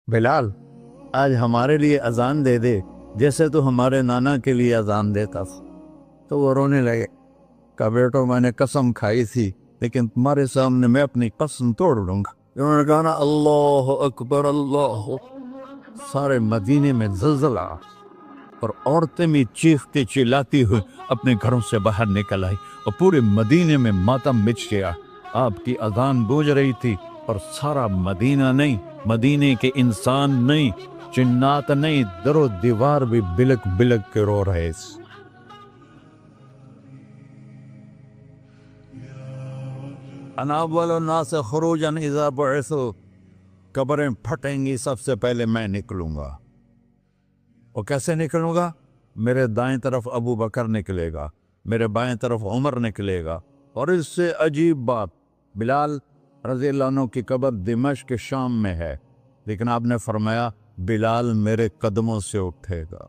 بلال آج ہمارے لیے اذان دے دے جیسے تو ہمارے نانا کے لیے اذان دیتا تھا۔ تو وہ رونے لگے، کہا بیٹو میں نے قسم کھائی تھی لیکن تمہارے سامنے میں اپنی قسم توڑ لوں گا۔ انہوں نے کہا نا اللہ اکبر اللہ، سارے مدینے میں زلزلہ اور عورتیں بھی چیختی چلاتی ہوئی اپنے گھروں سے باہر نکل آئی اور پورے مدینے میں ماتم مچ گیا۔ آپ کی اذان گونج رہی تھی اور سارا مدینہ نہیں، مدینے کے انسان نہیں، جنات نہیں، در و دیوار بھی بلک بلک کے رو رہے تھے۔ انا اول الناس خروجا اذا بعثوا، قبریں پھٹیں گی سب سے پہلے میں نکلوں گا۔ اور کیسے نکلوں گا؟ میرے دائیں طرف ابو بکر نکلے گا، میرے بائیں طرف عمر نکلے گا، اور اس سے عجیب بات، بلال رضی اللہ عنہ کی قبر دمشق شام میں ہے، لیکن آپ نے فرمایا بلال میرے قدموں سے اٹھے گا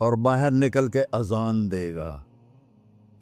اور باہر نکل کے اذان دے گا،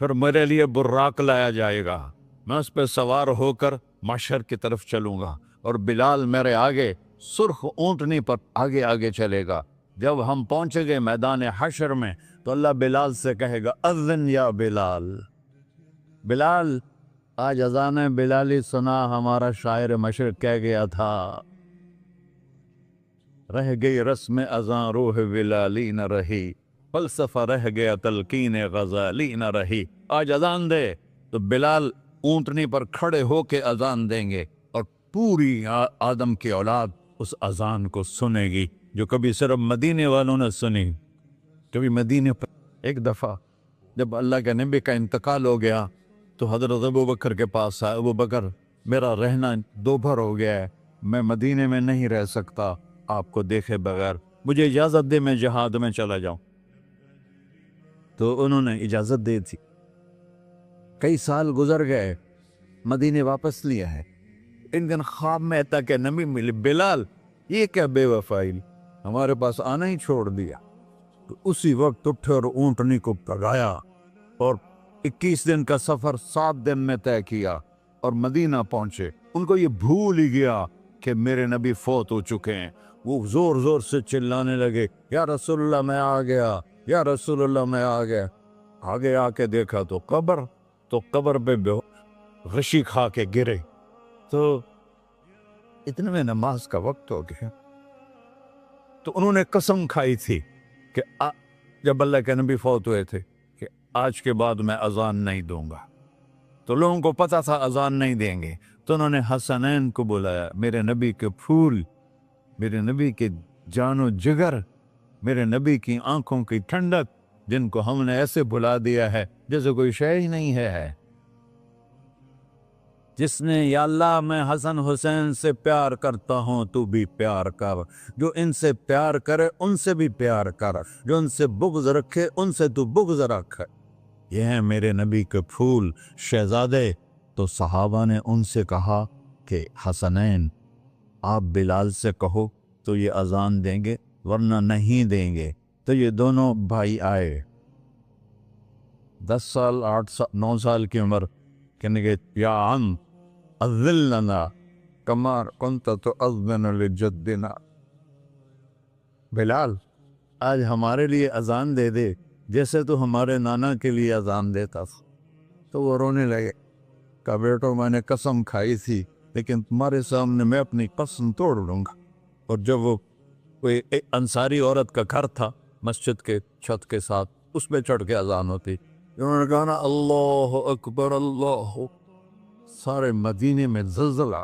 پھر میرے لیے براق لایا جائے گا، میں اس پہ سوار ہو کر محشر کی طرف چلوں گا اور بلال میرے آگے سرخ اونٹنی پر آگے آگے چلے گا۔ جب ہم پہنچے گے میدان حشر میں تو اللہ بلال سے کہے گا اذن یا بلال۔ بلال آج اذان بلالی سنا، ہمارا شاعر مشرق کہہ گیا تھا، رہ گئی رسم اذان روح بلالی نہ رہی، فلسفہ رہ گیا تلقین غزالی نہ رہی۔ آج اذان دے تو بلال اونٹنی پر کھڑے ہو کے اذان دیں گے اور پوری آدم کی اولاد اس اذان کو سنے گی جو کبھی صرف مدینے والوں نے سنی۔ کبھی مدینے پر ایک دفعہ جب اللہ کے نبی کا انتقال ہو گیا تو حضرت ابو بکر کے پاس آئے، ابو بکر میرا رہنا دوبھر ہو گیا ہے، میں مدینے میں نہیں رہ سکتا آپ کو دیکھے بغیر، مجھے اجازت دے میں جہاد میں چلا جاؤں۔ تو انہوں نے اجازت دی تھی۔ کئی سال گزر گئے، مدینے واپس لیا ہے، ان دن خواب میں تھا کہ نبی ملے، بلال یہ کیا بے وفائی، ہمارے پاس آنا ہی چھوڑ دیا۔ تو اسی وقت اٹھے اور اونٹنی کو پگایا اور 21 دن کا سفر 7 دن میں طے کیا اور مدینہ پہنچے۔ ان کو یہ بھول ہی گیا کہ میرے نبی فوت ہو چکے ہیں۔ وہ زور زور سے چلانے لگے، یا رسول اللہ میں آ گیا، یا رسول اللہ میں آ گیا۔ آگے آ کے دیکھا تو قبر پہ غشی کھا کے گرے۔ تو اتنے میں نماز کا وقت ہو گیا۔ تو انہوں نے قسم کھائی تھی کہ جب اللہ کے نبی فوت ہوئے تھے کہ آج کے بعد میں اذان نہیں دوں گا۔ تو لوگوں کو پتا تھا اذان نہیں دیں گے، تو انہوں نے حسنین کو بلایا، میرے نبی کے پھول، میرے نبی کے جان و جگر، میرے نبی کی آنکھوں کی ٹھنڈک، جن کو ہم نے ایسے بلا دیا ہے جیسے کوئی شے ہی نہیں ہے۔ جس نے یا اللہ میں حسن حسین سے پیار کرتا ہوں تو بھی پیار کر، جو ان سے پیار کرے ان سے بھی پیار کر، جو ان سے بغض رکھے ان سے تو بغض رکھ۔ یہ ہیں میرے نبی کے پھول شہزادے۔ تو صحابہ نے ان سے کہا کہ حسنین آپ بلال سے کہو تو یہ اذان دیں گے، ورنہ نہیں دیں گے۔ تو یہ دونوں بھائی آئے، 10 سال 8 سال 9 سال کی عمر، کہنے کہ یا عم اذن لنا کما کنت تؤذن لجدنا، بلال آج ہمارے لیے اذان دے دے جیسے تو ہمارے نانا کے لیے اذان دیتا تھا۔ تو وہ رونے لگے، کہا بیٹو میں نے قسم کھائی تھی لیکن تمہارے سامنے میں اپنی قسم توڑ لوں گا۔ اور جب وہ کوئی انصاری عورت کا گھر تھا مسجد کے چھت کے ساتھ، اس پہ چڑھ کے اذان ہوتی، انہوں نے کہا نا اللہ اکبر اللہ، سارے مدینے میں زلزلہ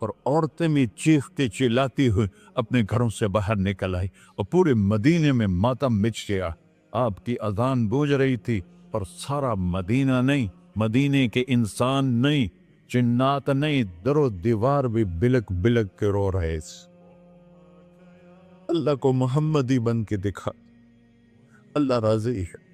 اور عورتیں بھی چیختی چلاتی ہوئی اپنے گھروں سے باہر نکل آئی اور پورے مدینے میں ماتم مچ گیا۔ آپ کی اذان گونج رہی تھی اور سارا مدینہ نہیں، مدینے کے انسان نہیں، جنات نہیں، در و دیوار بھی بلک بلک کے رو رہے تھے۔ اللہ کو محمدی بن کے دکھا، اللہ راضی ہے،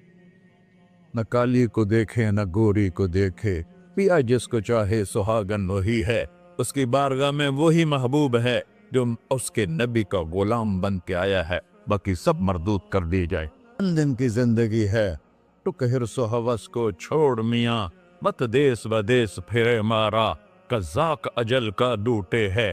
نہ کالی کو دیکھے نہ گوری کو دیکھے، پیا جس کو چاہے سہاگن وہی ہے، اس کی بارگاہ میں وہی محبوب ہے جو اس کے نبی کا غلام بن کے آیا ہے، باقی سب مردود کر دی جائے۔ چند دن کی زندگی ہے، ٹک حرص و ہوس کو چھوڑ میاں، مت دیس و دیس پھرے مارا، قزاق اجل کا ڈوٹے ہے،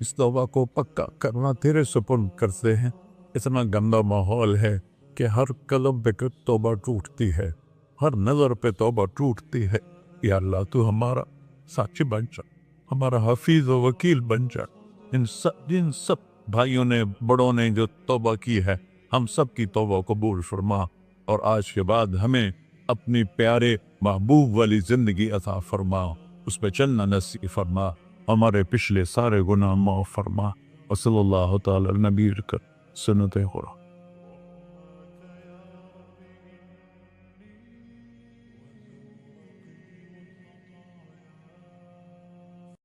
اس توبہ کو پکا کرنا تیرے سپرد کرتے ہیں۔ اتنا گندا ماحول ہے کہ ہر قدم پہ توبہ ٹوٹتی ہے، ہر نظر پہ توبہ ٹوٹتی ہے۔ یا اللہ تو ہمارا ساتھی بن جا، ہمارا حفیظ و وکیل بن جا۔ جن سب بھائیوں نے بڑوں نے جو توبہ کی ہے، ہم سب کی توبہ قبول فرما، اور آج کے بعد ہمیں اپنی پیارے محبوب والی زندگی عطا فرما، اس پہ چلنا نصیب فرما، ہمارے پچھلے سارے گناہ معاف فرما۔ وصلی اللہ تعالی نبی کر سنت خدا۔